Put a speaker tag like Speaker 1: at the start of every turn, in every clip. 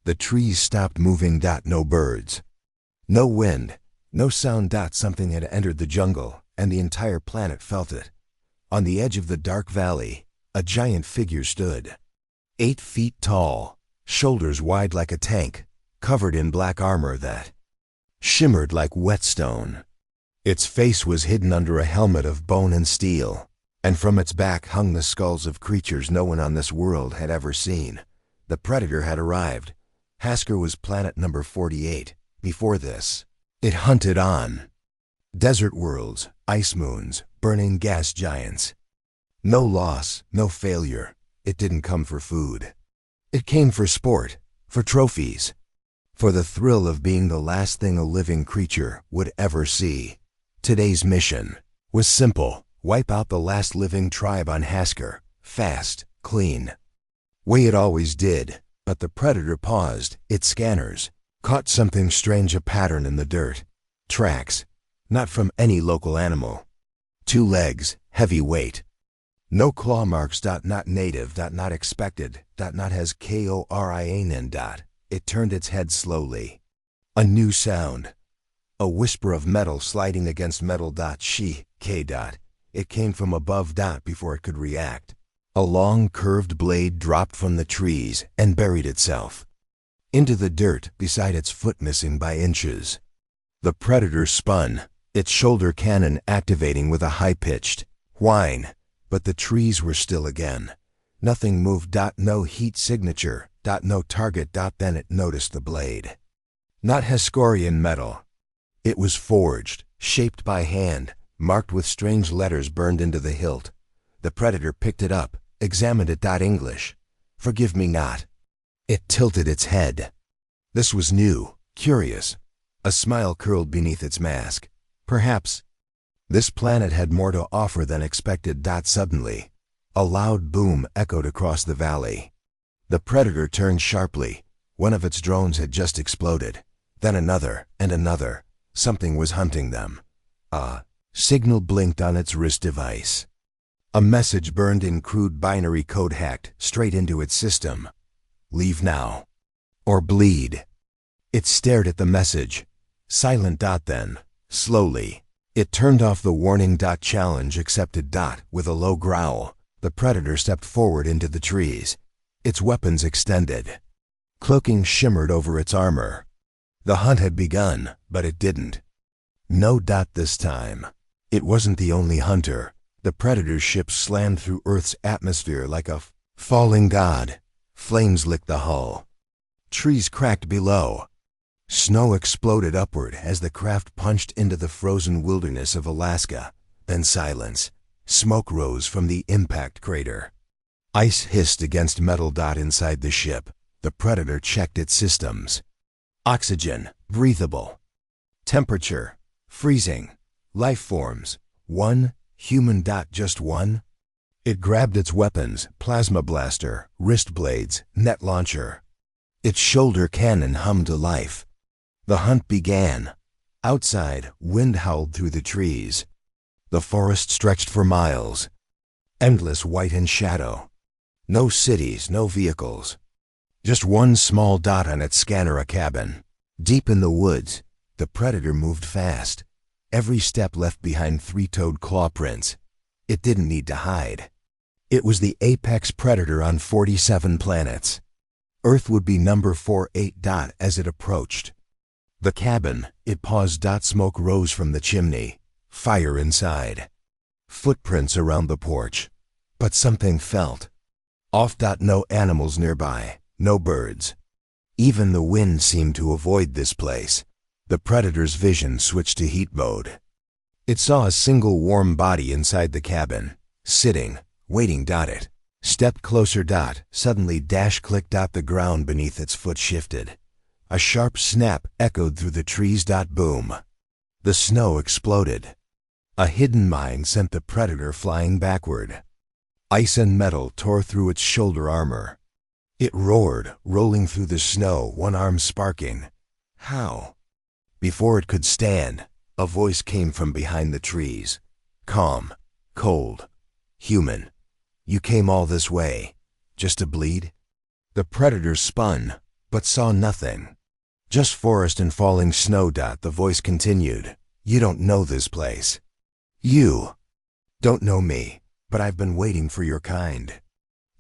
Speaker 1: The trees stopped moving. No birds. No wind. No sound. Something had entered the jungle, and the entire planet felt it. On the edge of the dark valley, a giant figure stood. 8 feet tall, shoulders wide like a tank, covered in black armor that shimmered like whetstone. Its face was hidden under a helmet of bone and steel, and from its back hung the skulls of creatures no one on this world had ever seen. The predator had arrived. Hasker was planet number 48. Before this, it hunted on desert worlds, ice moons, burning gas giants. No loss, no failure. It didn't come for food. It came for sport, for trophies, for the thrill of being the last thing a living creature would ever see. Today's mission was simple: wipe out the last living tribe on Hasker, fast, clean. Way it always did, but the predator paused. Its scanners caught something strange, a pattern in the dirt. Tracks, not from any local animal. 2 legs, heavy weight. No claw marks. Not native. Not expected. Not has KORIAN. It turned its head slowly. A new sound. A whisper of metal sliding against metal. She, K. It came from above. Before it could react, a long curved blade dropped from the trees and buried itself into the dirt beside its foot, missing by inches. The predator spun, its shoulder cannon activating with a high-pitched whine, but the trees were still again. Nothing moved. No heat signature. No target. Then it noticed the blade. Not Heskorian metal. It was forged, shaped by hand, marked with strange letters burned into the hilt. The predator picked it up, examined it. English. Forgive me not. It tilted its head. This was new, curious. A smile curled beneath its mask. Perhaps this planet had more to offer than expected. Suddenly, a loud boom echoed across the valley. The predator turned sharply. One of its drones had just exploded. Then another, and another. Something was hunting them. A signal blinked on its wrist device. A message burned in crude binary code, hacked straight into its system. Leave now, or bleed. It stared at the message. Silent. Then, slowly, it turned off the warning. Challenge accepted. With a low growl, the predator stepped forward into the trees. Its weapons extended. Cloaking shimmered over its armor. The hunt had begun, but it didn't. No. This time, it wasn't the only hunter. The predator's ship slammed through Earth's atmosphere like a falling god. Flames licked the hull. Trees cracked below. Snow exploded upward as the craft punched into the frozen wilderness of Alaska. Then silence. Smoke rose from the impact crater. Ice hissed against metal. Inside the ship, the predator checked its systems. Oxygen, breathable. Temperature, freezing. Life forms, 1. Human. Just 1. It grabbed its weapons: plasma blaster, wrist blades, net launcher. Its shoulder cannon hummed to life. The hunt began. Outside, wind howled through the trees. The forest stretched for miles, endless white and shadow. No cities, no vehicles. Just one small dot on its scanner: a cabin. Deep in the woods, the predator moved fast. Every step left behind 3-toed claw prints. It didn't need to hide. It was the apex predator on 47 planets. Earth would be number 48. As it approached the cabin, it paused. Smoke rose from the chimney. Fire inside. Footprints around the porch. But something felt off. No animals nearby. No birds. Even the wind seemed to avoid this place. The predator's vision switched to heat mode. It saw a single warm body inside the cabin, sitting, waiting. It stepped closer. Suddenly clicked. The ground beneath its foot shifted. A sharp snap echoed through the trees. Boom. The snow exploded. A hidden mine sent the predator flying backward. Ice and metal tore through its shoulder armor. It roared, rolling through the snow, one arm sparking. How? Before it could stand, a voice came from behind the trees. Calm, cold, human. You came all this way, just to bleed? The predator spun, but saw nothing. Just forest and falling snow. The voice continued. You don't know this place. You don't know me, but I've been waiting for your kind.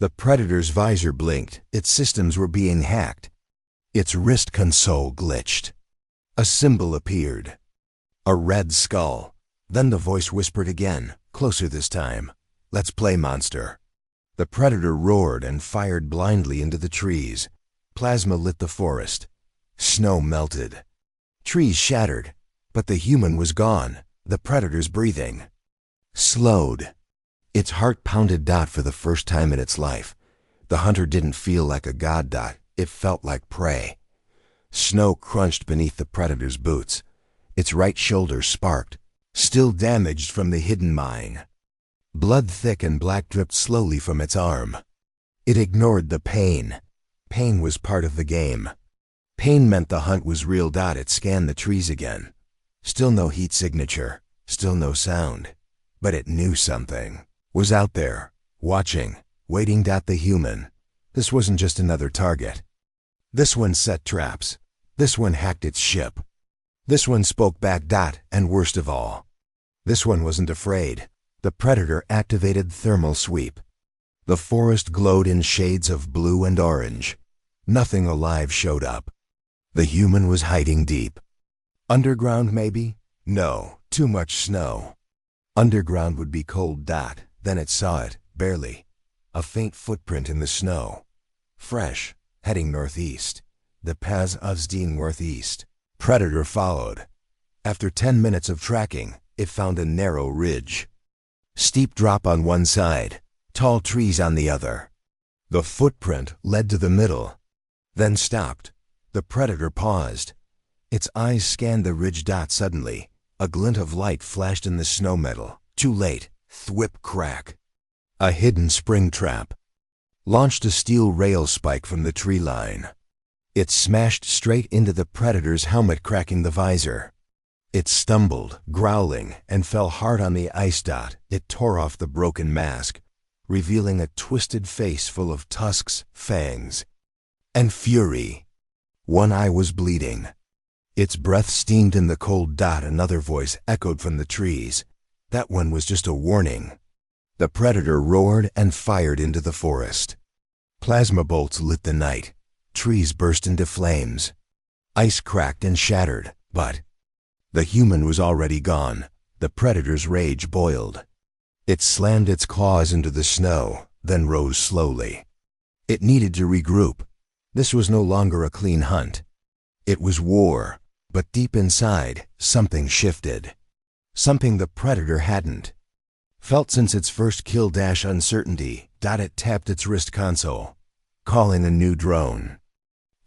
Speaker 1: The predator's visor blinked. Its systems were being hacked. Its wrist console glitched. A symbol appeared. A red skull. Then the voice whispered again, closer this time. Let's play, monster. The predator roared and fired blindly into the trees. Plasma lit the forest. Snow melted. Trees shattered. But the human was gone. The predator's breathing slowed. Its heart pounded. For the first time in its life, the hunter didn't feel like a god. It felt like prey. Snow crunched beneath the predator's boots. Its right shoulder sparked, still damaged from the hidden mine. Blood thick and black dripped slowly from its arm. It ignored the pain. Pain was part of the game. Pain meant the hunt was real. It scanned the trees again. Still no heat signature, still no sound. But it knew something was out there, watching, waiting. The human. This wasn't just another target. This one set traps. This one hacked its ship. This one spoke back. And worst of all, this one wasn't afraid. The predator activated thermal sweep. The forest glowed in shades of blue and orange. Nothing alive showed up. The human was hiding deep. Underground, maybe? No, too much snow. Underground would be cold. Then it saw it, barely. A faint footprint in the snow. Fresh, heading northeast. The Paz Uzdin northeast. Predator followed. After 10 minutes of tracking, it found a narrow ridge. Steep drop on one side, tall trees on the other. The footprint led to the middle, then stopped. The predator paused. Its eyes scanned the ridge. Suddenly, a glint of light flashed in the snow metal. Too late. Thwip crack. A hidden spring trap launched a steel rail spike from the tree line. It smashed straight into the predator's helmet, cracking the visor. It stumbled, growling, and fell hard on the ice. It tore off the broken mask, revealing a twisted face full of tusks, fangs, and fury. One eye was bleeding. Its breath steamed in the cold. Another voice echoed from the trees. That one was just a warning. The predator roared and fired into the forest. Plasma bolts lit the night. Trees burst into flames. Ice cracked and shattered, but the human was already gone. The predator's rage boiled. It slammed its claws into the snow, then rose slowly. It needed to regroup. This was no longer a clean hunt. It was war, but deep inside, something shifted. Something the predator hadn't felt since its first kill. Uncertainty. It tapped its wrist console, calling a new drone.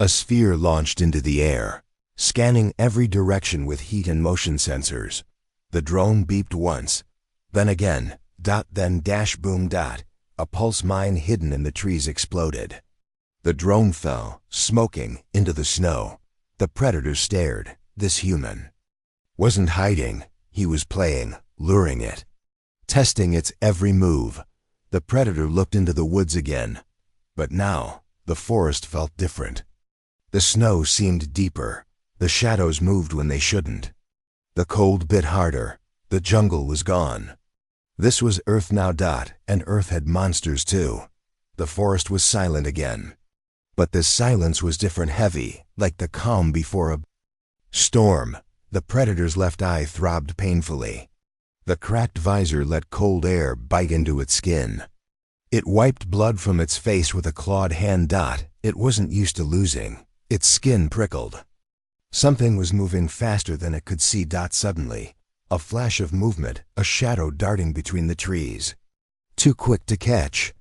Speaker 1: A sphere launched into the air, scanning every direction with heat and motion sensors. The drone beeped once, then again. Then boom. A pulse mine hidden in the trees exploded. The drone fell, smoking, into the snow. The predator stared. This human wasn't hiding. He was playing, luring it, testing its every move. The predator looked into the woods again. But now, the forest felt different. The snow seemed deeper. The shadows moved when they shouldn't. The cold bit harder. The jungle was gone. This was Earth now. And Earth had monsters too. The forest was silent again. But this silence was different, heavy, like the calm before a storm. The predator's left eye throbbed painfully. The cracked visor let cold air bite into its skin. It wiped blood from its face with a clawed hand. It wasn't used to losing. Its skin prickled. Something was moving faster than it could see. Suddenly, a flash of movement, a shadow darting between the trees. Too quick to catch.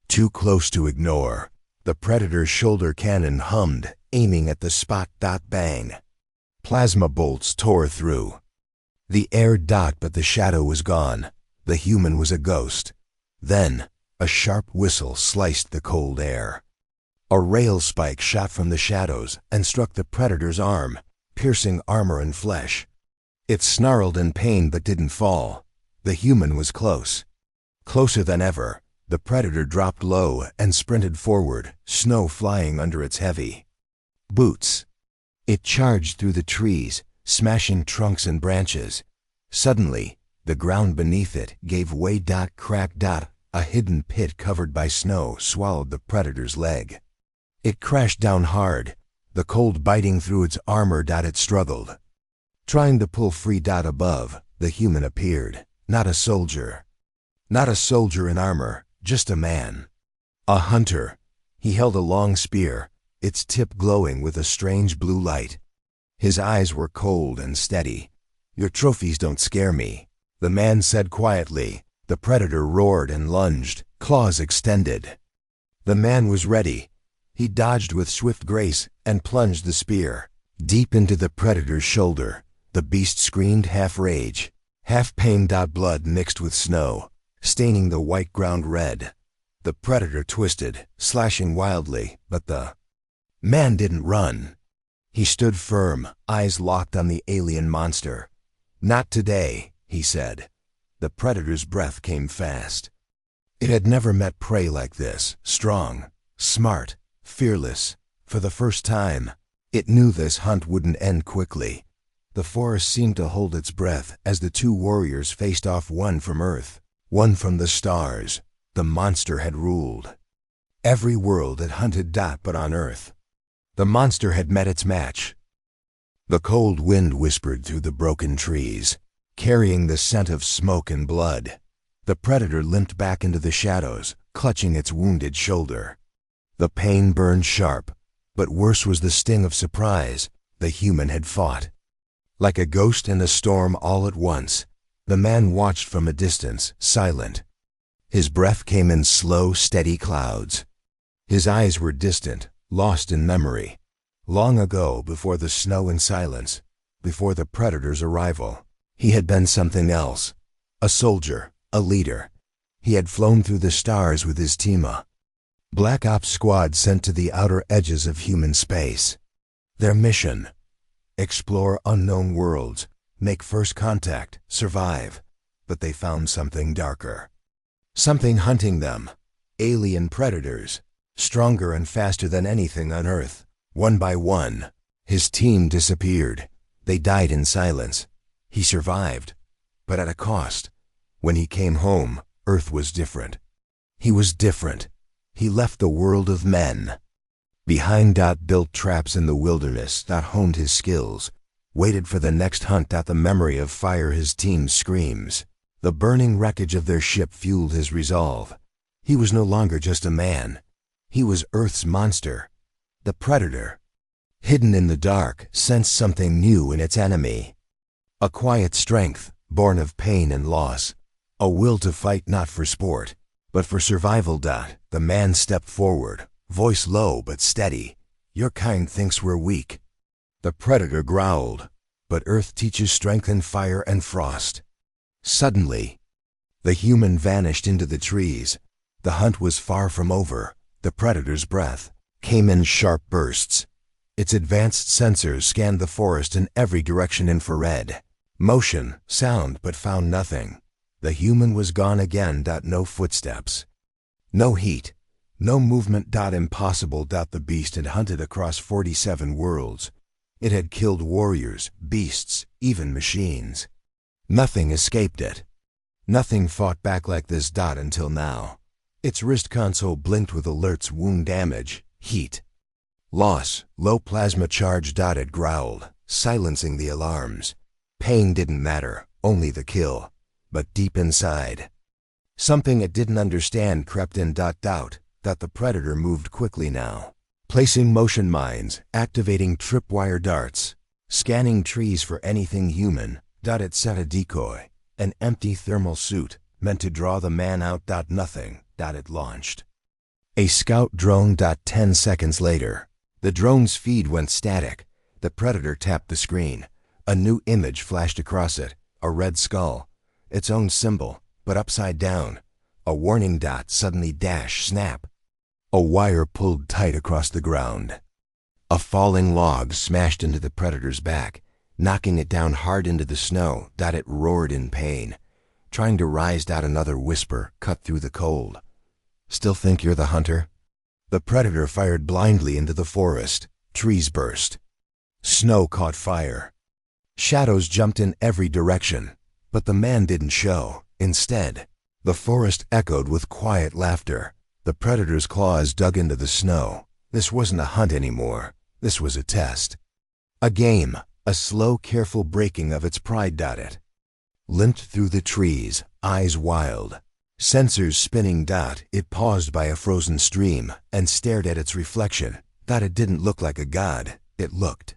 Speaker 1: Too close to ignore. The predator's shoulder cannon hummed, aiming at the spot. Bang. Plasma bolts tore through the air. But the shadow was gone. The human was a ghost. Then, a sharp whistle sliced the cold air. A rail spike shot from the shadows and struck the predator's arm, piercing armor and flesh. It snarled in pain but didn't fall. The human was close. Closer than ever. The predator dropped low and sprinted forward, snow flying under its heavy Boots. It charged through the trees, smashing trunks and branches. Suddenly, the ground beneath it gave way. Crack. A hidden pit covered by snow swallowed the predator's leg. It crashed down hard, the cold biting through its armor. It struggled, trying to pull free. Above, the human appeared. Not a soldier. Not a soldier in armor, just a man. A hunter. He held a long spear, its tip glowing with a strange blue light. His eyes were cold and steady. "Your trophies don't scare me," the man said quietly. The predator roared and lunged, claws extended. The man was ready. He dodged with swift grace and plunged the spear deep into the predator's shoulder. The beast screamed, half rage, half pain. Blood mixed with snow, staining the white ground red. The predator twisted, slashing wildly, but the man didn't run. He stood firm, eyes locked on the alien monster. "Not today," he said. The predator's breath came fast. It had never met prey like this, strong, smart, fearless. For the first time, it knew this hunt wouldn't end quickly. The forest seemed to hold its breath as the two warriors faced off, one from Earth, one from the stars. The monster had ruled every world it hunted. But on Earth, the monster had met its match. The cold wind whispered through the broken trees, carrying the scent of smoke and blood. The predator limped back into the shadows, clutching its wounded shoulder. The pain burned sharp, but worse was the sting of surprise. The human had fought. Like a ghost in a storm all at once, the man watched from a distance, silent. His breath came in slow, steady clouds. His eyes were distant, lost in memory. Long ago, before the snow and silence, before the predator's arrival, he had been something else. A soldier, a leader. He had flown through the stars with his team, a Black Ops squad sent to the outer edges of human space. Their mission: explore unknown worlds, make first contact, survive. But they found something darker. Something hunting them. Alien predators, stronger and faster than anything on Earth. One by one, his team disappeared. They died in silence. He survived, but at a cost. When he came home, Earth was different. He was different. He left the world of men behind. Built traps in the wilderness. Honed his skills. Waited for the next hunt. The memory of fire, his team's screams, the burning wreckage of their ship fueled his resolve. He was no longer just a man. He was Earth's monster. The predator, hidden in the dark, sensed something new in its enemy. A quiet strength, born of pain and loss. A will to fight, not for sport, but for survival. The man stepped forward, voice low but steady. "Your kind thinks we're weak." The predator growled, "But Earth teaches strength in fire and frost." Suddenly, the human vanished into the trees. The hunt was far from over. The predator's breath came in sharp bursts. Its advanced sensors scanned the forest in every direction, infrared, motion, sound, but found nothing. The human was gone again. No footsteps, no heat, no movement. Impossible. The beast had hunted across 47 worlds. It had killed warriors, beasts, even machines. Nothing escaped it. Nothing fought back like this. Until now. Its wrist console blinked with alerts: wound damage, heat, loss, low plasma charge. It growled, silencing the alarms. Pain didn't matter, only the kill. But deep inside, something it didn't understand crept in. Doubt. The predator moved quickly now, placing motion mines, activating tripwire darts, scanning trees for anything human. It set a decoy, an empty thermal suit, meant to draw the man out. Nothing. It launched a scout drone. 10 seconds later, the drone's feed went static. The predator tapped the screen. A new image flashed across it, a red skull, its own symbol, but upside down. A warning. Suddenly, snap. A wire pulled tight across the ground. A falling log smashed into the predator's back, knocking it down hard into the snow. It roared in pain, trying to rise. Another whisper cut through the cold. "Still think you're the hunter?" The predator fired blindly into the forest, Trees burst. Snow caught fire. Shadows jumped in every direction, but the man didn't show. Instead, the forest echoed with quiet laughter. The predator's claws dug into the snow. This wasn't a hunt anymore. This was a test. A game, a slow, careful breaking of its pride. It limped through the trees, eyes wild. Sensors spinning. It paused by a frozen stream and stared at its reflection. It didn't look like a god. It looked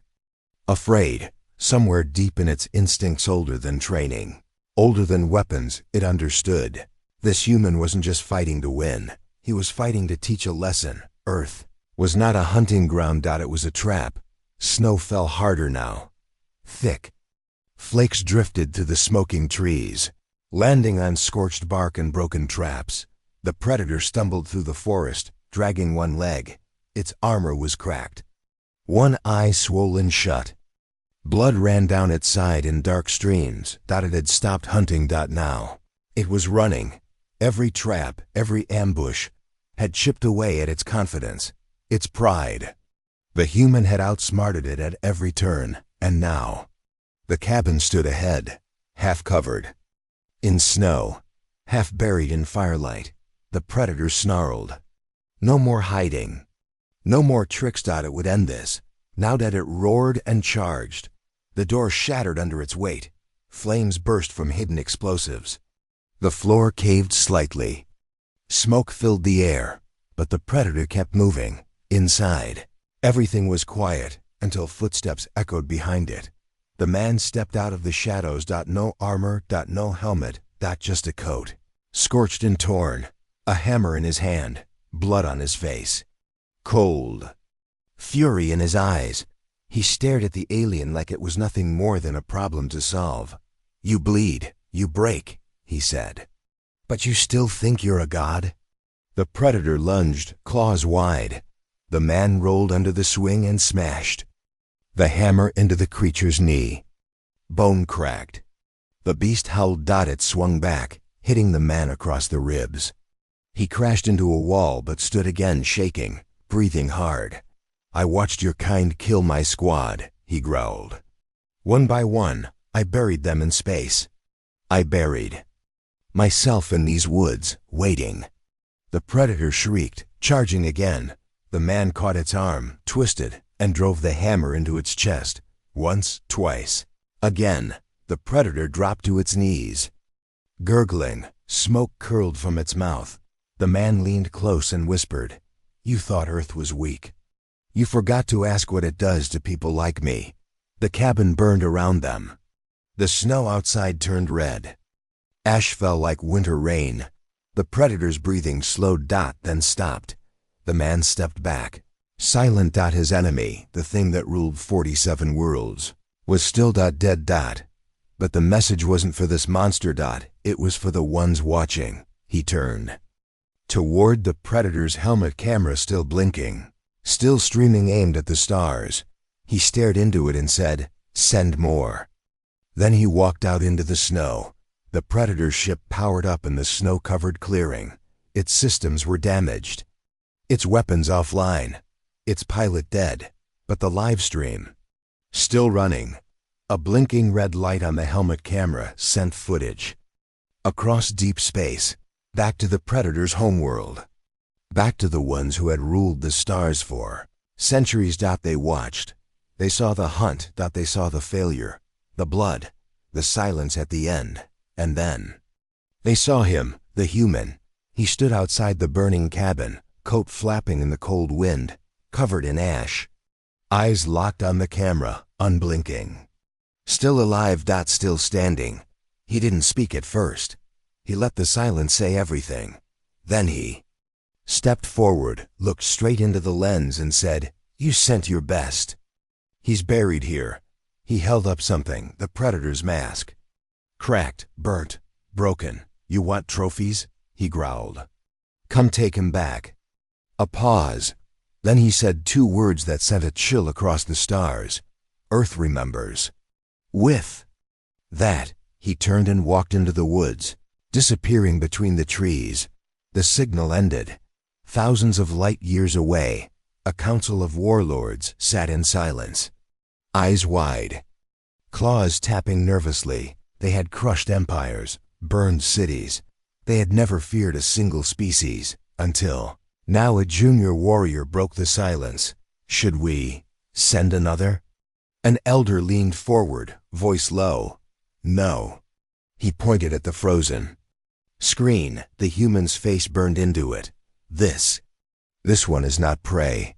Speaker 1: afraid, somewhere deep in its instincts, older than training, older than weapons. It understood. This human wasn't just fighting to win. He was fighting to teach a lesson. Earth was not a hunting ground. It was a trap. Snow fell harder now. Thick. Flakes drifted through the smoking trees, landing on scorched bark and broken traps. The predator stumbled through the forest, dragging one leg. Its armor was cracked. One eye swollen shut. Blood ran down its side in dark streams. It had stopped hunting. Now it was running. Every trap, every ambush had chipped away at its confidence, its pride. The human had outsmarted it at every turn, and now the cabin stood ahead, half covered in snow, half buried in firelight. The predator snarled. No more hiding. No more tricks. It would end this. Now that it roared and charged. The door shattered under its weight. Flames burst from hidden explosives. The floor caved slightly. Smoke filled the air, but the predator kept moving. Inside, everything was quiet until footsteps echoed behind it. The man stepped out of the shadows. No armor, no helmet, just a coat. Scorched and torn, a hammer in his hand, blood on his face. Cold. Fury in his eyes. He stared at the alien like it was nothing more than a problem to solve. You bleed, you break, he said. But you still think you're a god? The predator lunged, claws wide. The man rolled under the swing and smashed the hammer into the creature's knee. Bone cracked. The beast howled. It swung back, hitting the man across the ribs. He crashed into a wall but stood again, shaking, breathing hard. I watched your kind kill my squad, he growled. One by one, I buried them in space. I buried myself in these woods, waiting. The predator shrieked, charging again. The man caught its arm, twisted, and drove the hammer into its chest. Once, twice. Again, the predator dropped to its knees. Gurgling, smoke curled from its mouth. The man leaned close and whispered, You thought Earth was weak. You forgot to ask what it does to people like me. The cabin burned around them. The snow outside turned red. Ash fell like winter rain. The predator's breathing slowed. Then stopped. The man stepped back. Silent. His enemy, the thing that ruled 47 worlds, was still dead. But the message wasn't for this monster. It was for the ones watching. He turned toward the predator's helmet, camera still blinking, still streaming, aimed at the stars. He stared into it and said, Send more. Then he walked out into the snow. The predator's ship powered up in the snow-covered clearing. Its systems were damaged. Its weapons offline. Its pilot dead. But the live stream still running. A blinking red light on the helmet camera sent footage across deep space, back to the predator's homeworld. Back to the ones who had ruled the stars for centuries. They watched. They saw the hunt. They saw the failure, the blood, the silence at the end. And then they saw him, the human. He stood outside the burning cabin, coat flapping in the cold wind, covered in ash. Eyes locked on the camera, unblinking. Still alive. Still standing. He didn't speak at first. He let the silence say everything. Then he stepped forward, looked straight into the lens and said, You sent your best. He's buried here. He held up something, the predator's mask. Cracked, burnt, broken. You want trophies? He growled. Come take him back. A pause. Then he said two words that sent a chill across the stars. Earth remembers. With that, he turned and walked into the woods, disappearing between the trees. The signal ended. Thousands of light years away, A council of warlords sat in silence, eyes wide, claws tapping nervously. They had crushed empires, burned cities. They had never feared a single species, until now a junior warrior broke the silence. Should we send another? An elder leaned forward, voice low. No. He pointed at the frozen screen. The human's face burned into it. This one is not prey.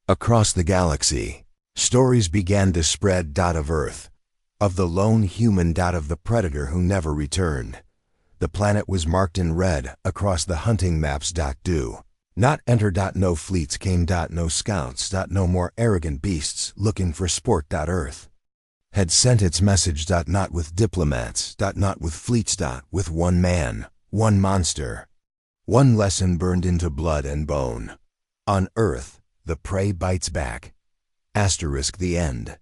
Speaker 1: Across the galaxy, stories began to spread. Of Earth, of the lone human. Of the predator who never returned. The planet was marked in red across the hunting maps. Do not enter. No fleets came. No scouts. No more arrogant beasts looking for sport. Earth had sent its message. Not with diplomats. Not with fleets. With one man, one monster. One lesson burned into blood and bone. On Earth, the prey bites back. *The end.